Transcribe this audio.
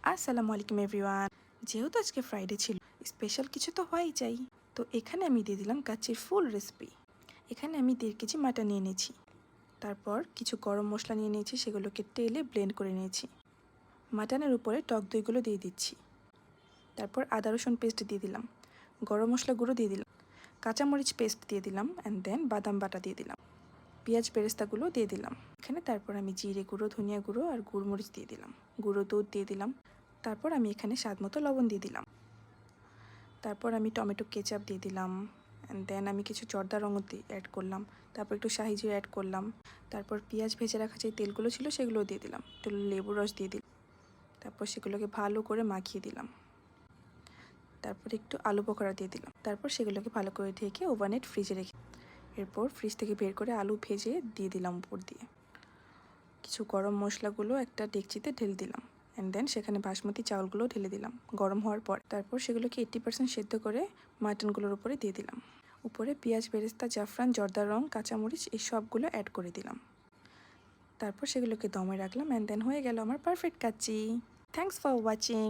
আসসালামু আলাইকুম এভরিওয়ান। যেহেতু আজকে ফ্রাইডে ছিল, স্পেশাল কিছু তো হওয়াই চাই। তো এখানে আমি দিয়ে দিলাম কাচ্চির ফুল রেসিপি। এখানে আমি 1.5 কেজি মাটন নিয়ে নিয়েছি। তারপর কিছু গরম মশলা নিয়ে নিয়েছি, সেগুলোকে তেলে ব্লেন্ড করে নিয়েছি। মাটনের উপরে টক দইগুলো দিয়ে দিচ্ছি। তারপর আদা রসুন পেস্ট দিয়ে দিলাম, গরম মশলা গুঁড়ো দিয়ে দিলাম, কাঁচামরিচ পেস্ট দিয়ে দিলাম, অ্যান্ড দেন বাদাম বাটা দিয়ে দিলাম, পেঁয়াজ বেরেস্তাগুলো দিয়ে দিলাম এখানে। তারপর আমি জিরে গুঁড়ো, ধনিয়া গুঁড়ো আর গুড়মরিচ দিয়ে দিলাম, গুঁড়ো দুধ দিয়ে দিলাম। তারপর আমি এখানে স্বাদ মতো লবণ দিয়ে দিলাম। তারপর আমি টমেটো কেচাপ দিয়ে দিলাম, অ্যান্ড দেন আমি কিছু জর্দা রঙও অ্যাড করলাম। তারপর একটু শাহি জিরা অ্যাড করলাম। তারপর পেঁয়াজ ভেজে রাখা যে তেলগুলো ছিল সেগুলোও দিয়ে দিলাম, একটু লেবুর রস দিয়ে দিলাম। তারপর সেগুলোকে ভালো করে মাখিয়ে দিলাম। তারপর একটু আলু পকোড়া দিয়ে দিলাম। তারপর সেগুলোকে ভালো করে ঢেকে ওভারনাইট ফ্রিজে রেখে, এরপর ফ্রিজ থেকে বের করে আলু ভেজে দিয়ে দিলাম উপর দিয়ে। কিছু গরম মশলাগুলো একটা ডেকচিতে ঢেলে দিলাম, অ্যান্ড দেন সেখানে বাসমতি চাউলগুলো ঢেলে দিলাম গরম হওয়ার পর। তারপর সেগুলোকে 80% সেদ্ধ করে মাটনগুলোর উপরে দিয়ে দিলাম। উপরে পেঁয়াজ বেরেস্তা, জাফরান, জর্দা রং, কাঁচামরিচ এই সবগুলো অ্যাড করে দিলাম। তারপর সেগুলোকে দমে রাখলাম, অ্যান্ড দেন হয়ে গেল আমার perfect kacchi. Thanks for watching.